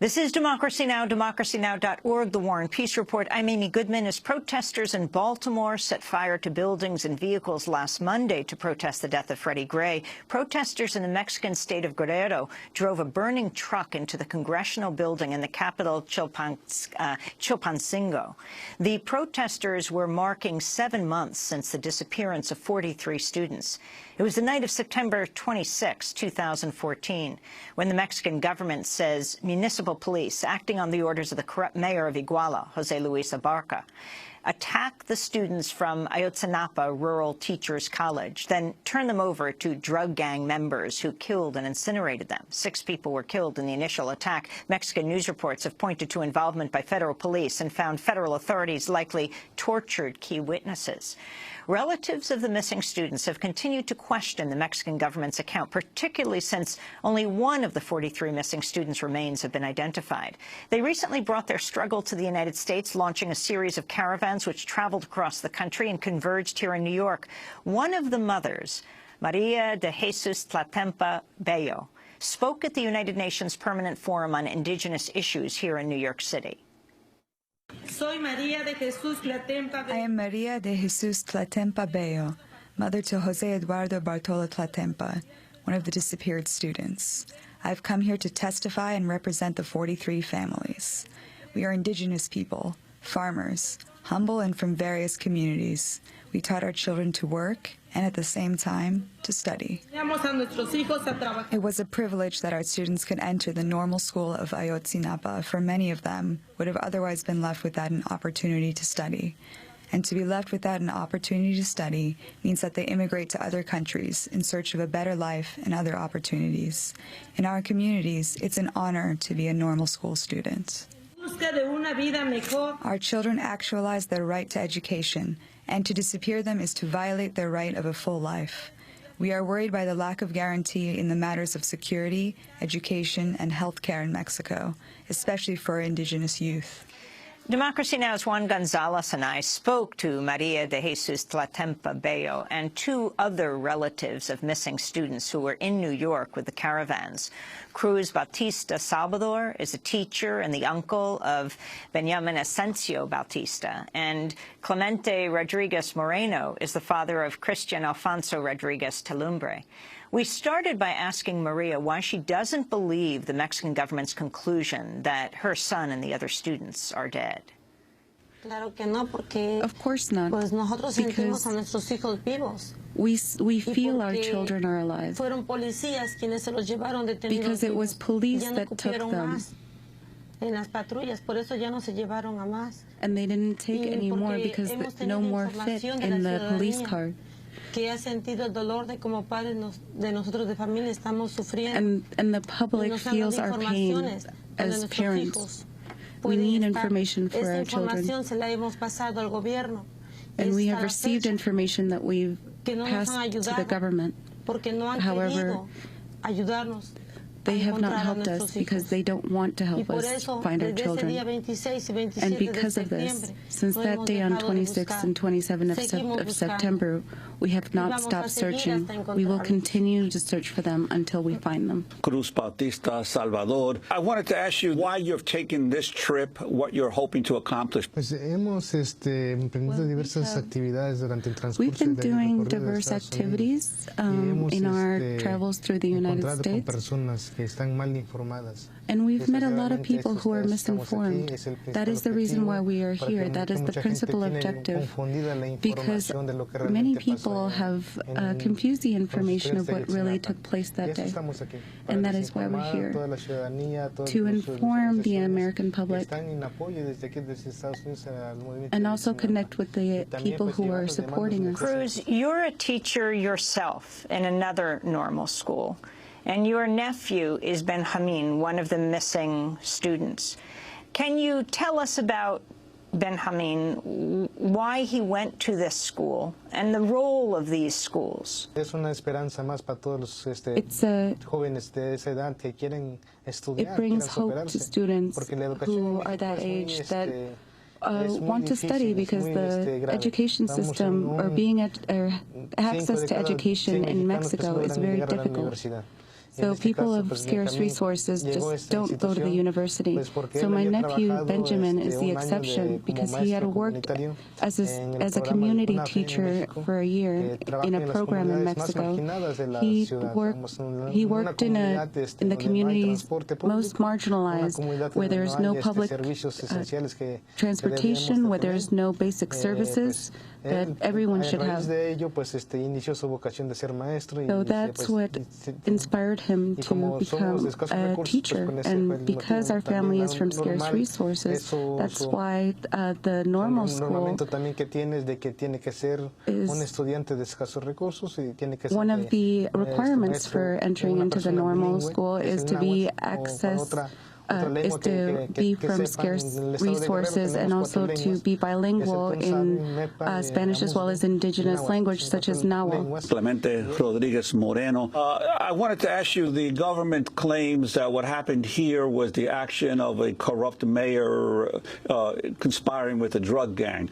This is Democracy Now!, democracynow.org, The War and Peace Report. I'm Amy Goodman. As protesters in Baltimore set fire to buildings and vehicles last Monday to protest the death of Freddie Gray, protesters in the Mexican state of Guerrero drove a burning truck into the congressional building in the capital, Chilpancingo. The protesters were marking 7 months since the disappearance of 43 students. It was the night of September 26, 2014, when the Mexican government says municipal police, acting on the orders of the corrupt mayor of Iguala, Jose Luis Abarca, attacked the students from Ayotzinapa Rural Teachers College, then turned them over to drug gang members who killed and incinerated them. 6 people were killed in the initial attack. Mexican news reports have pointed to involvement by federal police and found federal authorities likely tortured key witnesses. Relatives of the missing students have continued to question the Mexican government's account, particularly since only one of the 43 missing students' remains have been identified. They recently brought their struggle to the United States, launching a series of caravans which traveled across the country and converged here in New York. One of the mothers, Maria de Jesus Tlatempa Bello, spoke at the United Nations Permanent Forum on Indigenous Issues here in New York City. I am Maria de Jesus Tlatempa Bello, mother to Jose Eduardo Bartolo Tlatempa, one of the disappeared students. I've come here to testify and represent the 43 families. We are indigenous people, farmers, humble and from various communities. We taught our children to work and at the same time to study. It was a privilege that our students could enter the normal school of Ayotzinapa, for many of them would have otherwise been left without an opportunity to study. And to be left without an opportunity to study means that they immigrate to other countries in search of a better life and other opportunities. In our communities, it's an honor to be a normal school student. Our children actualize their right to education, and to disappear them is to violate their right of a full life. We are worried by the lack of guarantee in the matters of security, education, and health care in Mexico, especially for indigenous youth. Democracy Now!'s Juan Gonzalez and I spoke to Maria de Jesus Tlatempa Bello and 2 other relatives of missing students who were in New York with the caravans. Cruz Bautista Salvador is a teacher and the uncle of Benjamin Asensio Bautista, and Clemente Rodriguez Moreno is the father of Christian Alfonso Rodriguez Telumbre. We started by asking Maria why she doesn't believe the Mexican government's conclusion that her son and the other students are dead. Of course not, because we feel our children are alive, because it was police that took them, and they didn't take any more because no more fit in the police car. And the public feels our pain as parents. We need information for our children. And we have received information that we've passed to the government. However, they have not helped us because they don't want to help us find our children. And because of this, since that day on 26th and 27th of September, we have not stopped searching. We will continue to search for them until we find them. Cruz Bautista Salvador, I wanted to ask you why you've taken this trip, what you're hoping to accomplish. We've been doing diverse activities in our travels through the United States. And we've met a lot of people who are misinformed. That is the reason why we are here. That is the principal objective. Because many people have confused the information of what really took place that day. And that is why we're here, to inform the American public and also connect with the people who are supporting us. Cruz, you're a teacher yourself in another normal school. And your nephew is Benjamin, one of the missing students. Can you tell us about Benjamin, why he went to this school, and the role of these schools? It brings hope to students who are that age that want to study, because the education system or access to education in Mexico is very difficult. So people of scarce resources just don't go to the university. So my nephew Benjamin is the exception because he had worked as a community teacher for a year in a program in Mexico. He worked in the communities most marginalized, where there's no public transportation, where there's no basic services that everyone should have. So that's what inspired him to become a teacher. And because our family is from scarce resources, that's why the normal school is one of the requirements for entering into the normal school is to be is to be from scarce resources and also to be bilingual in Spanish as well as indigenous language such as Nahuatl. Clemente Rodriguez Moreno. I wanted to ask you, the government claims that what happened here was the action of a corrupt mayor conspiring with a drug gang.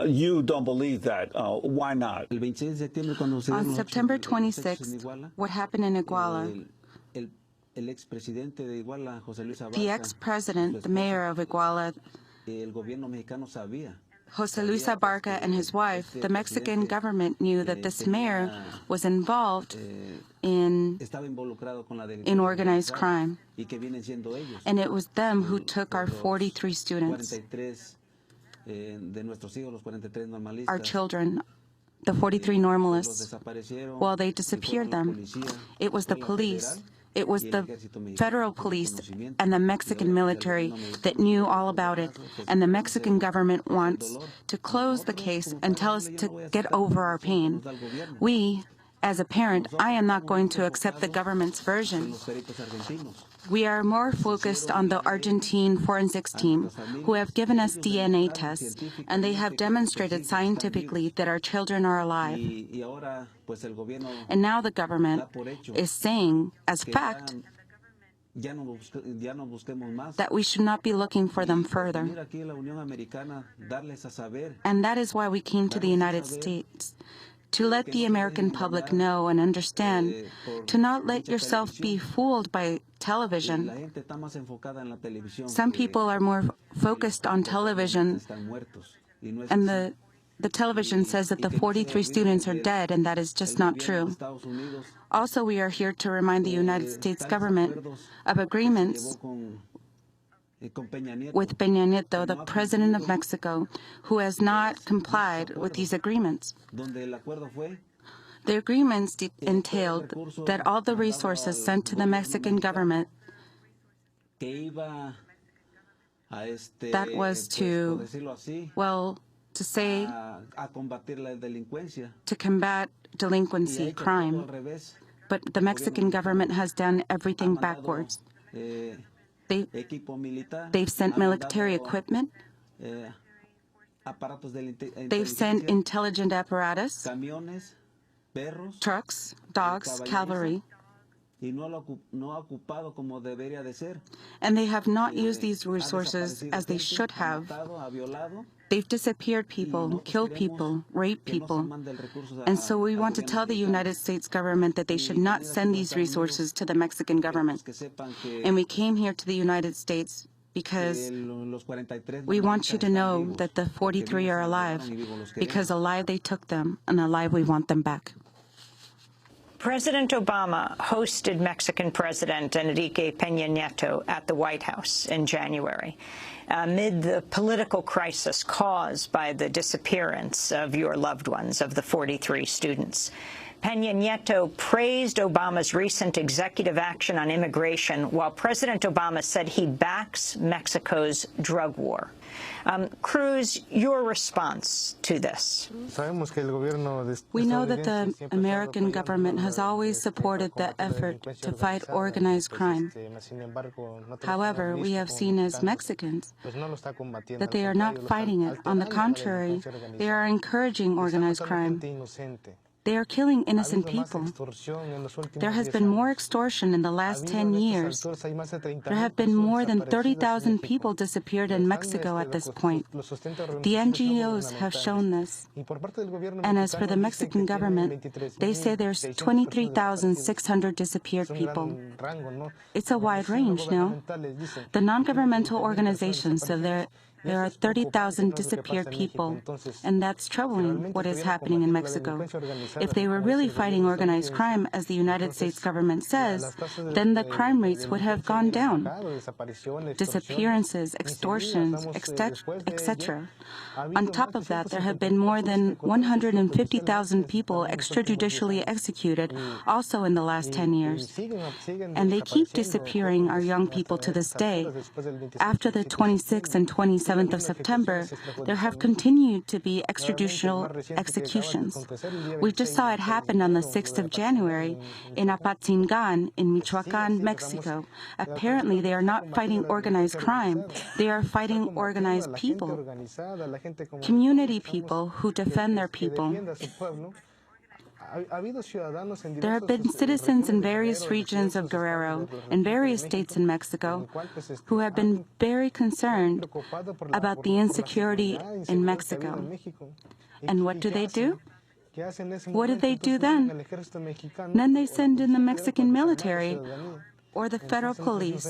You don't believe that. Why not? On September 26th, what happened in Iguala, the ex-president, the mayor of Iguala, Jose Luis Abarca, and his wife, the Mexican government knew that this mayor was involved in organized crime. And it was them who took our 43 students, our children, the 43 normalists. Well, they disappeared them. It was the police. It was the federal police and the Mexican military that knew all about it, and the Mexican government wants to close the case and tell us to get over our pain. We, as a parent, I am not going to accept the government's version. We are more focused on the Argentine forensics team, who have given us DNA tests, and they have demonstrated scientifically that our children are alive. And now the government is saying, as fact, that we should not be looking for them further. And that is why we came to the United States, to let the American public know and understand, to not let yourself be fooled by television. Some people are more focused on television, and the television says that the 43 students are dead, and that is just not true. Also, we are here to remind the United States government of agreements with Peña Nieto, the president of Mexico, who has not complied with these agreements. The agreements entailed that all the resources sent to the Mexican government, that was to, well, to combat delinquency, crime. But the Mexican government has done everything backwards. They've sent military equipment. They've sent intelligent apparatus, trucks, dogs, cavalry. And they have not used these resources as they should have. They've disappeared people, killed people, raped people. And so we want to tell the United States government that they should not send these resources to the Mexican government. And we came here to the United States because we want you to know that the 43 are alive, because alive they took them, and alive we want them back. President Obama hosted Mexican President Enrique Peña Nieto at the White House in January amid the political crisis caused by the disappearance of your loved ones, of the 43 students. Peña Nieto praised Obama's recent executive action on immigration, while President Obama said he backs Mexico's drug war. Cruz, your response to this? We know that the American government has always supported the effort to fight organized crime. However, we have seen as Mexicans that they are not fighting it. On the contrary, they are encouraging organized crime. They are killing innocent people. There has been more extortion in the last 10 years. There have been more than 30,000 people disappeared in Mexico at this point. The NGOs have shown this. And as for the Mexican government, they say there's 23,600 disappeared people. It's a wide range, no? The non-governmental organizations say there are 30,000 disappeared people, and that's troubling what is happening in Mexico. If they were really fighting organized crime, as the United States government says, then the crime rates would have gone down. Disappearances, extortions, etc. On top of that, there have been more than 150,000 people extrajudicially executed also in the last 10 years. And they keep disappearing our young people to this day. After the 26th and 27th of September, there have continued to be extrajudicial executions. We just saw it happen on the 6th of January in Apatzingan in Michoacán, Mexico. Apparently, they are not fighting organized crime. They are fighting organized people, community people who defend their people. There have been citizens in various regions of Guerrero and various states in Mexico who have been very concerned about the insecurity in Mexico. And what do? What did they do then? Then they send in the Mexican military or the federal police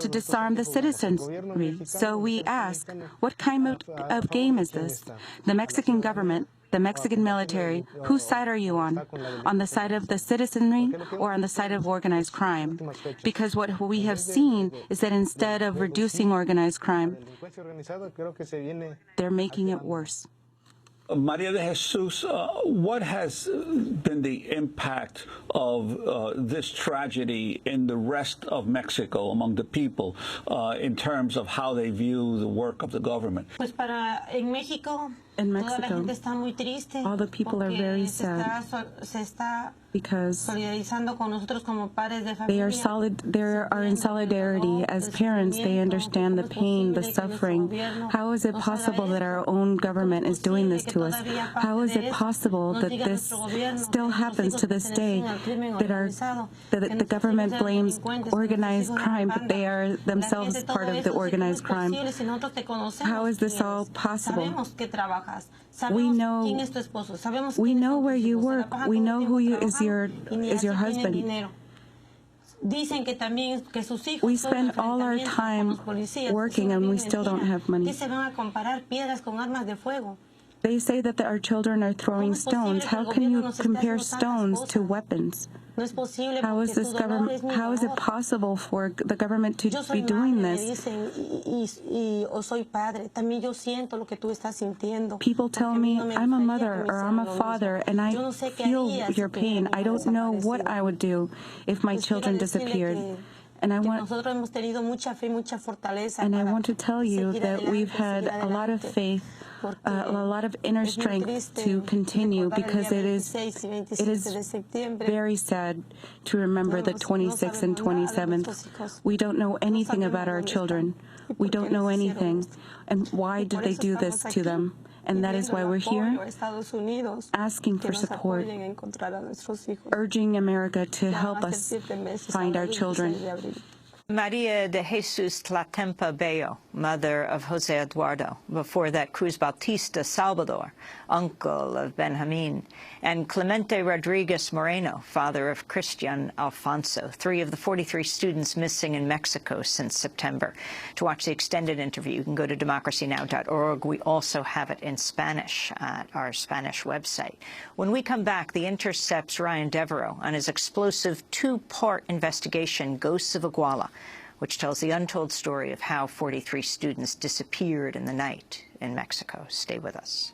to disarm the citizenry. So we ask, what kind of game is this? The Mexican government, the Mexican military, whose side are you on? On the side of the citizenry or on the side of organized crime? Because what we have seen is that instead of reducing organized crime, they're making it worse. Maria de Jesus, what has been the impact of this tragedy in the rest of Mexico among the people in terms of how they view the work of the government? In Mexico, all the people are very sad because they are in solidarity. As parents, they understand the pain, the suffering. How is it possible that our own government is doing this to us? How is it possible that this still happens to this day, that the government blames organized crime, but they are themselves part of the organized crime? How is this all possible? We know where you work. We know who is your husband. We spend all our time working and we still don't have money. They say that our children are throwing stones. How can you compare stones to weapons? How is it possible for the government to be doing this? People tell me, I'm a mother or I'm a father, and I feel your pain. I don't know what I would do if my children disappeared. And I want to tell you that we've had a lot of faith, a lot of inner strength to continue, because it is very sad to remember the 26th and 27th. We don't know anything about our children. We don't know anything. And why did they do this to them? And that is why we're here, asking for support, urging America to help us find our children. Maria de Jesus Tlatempa Bello, mother of Jose Eduardo, before that Cruz Bautista Salvador, uncle of Benjamin, and Clemente Rodriguez Moreno, father of Christian Alfonso, 3 of the 43 students missing in Mexico since September. To watch the extended interview, you can go to democracynow.org. We also have it in Spanish at our Spanish website. When we come back, The Intercept's Ryan Devereaux on his explosive 2-part investigation, Ghosts of Iguala, which tells the untold story of how 43 students disappeared in the night in Mexico. Stay with us.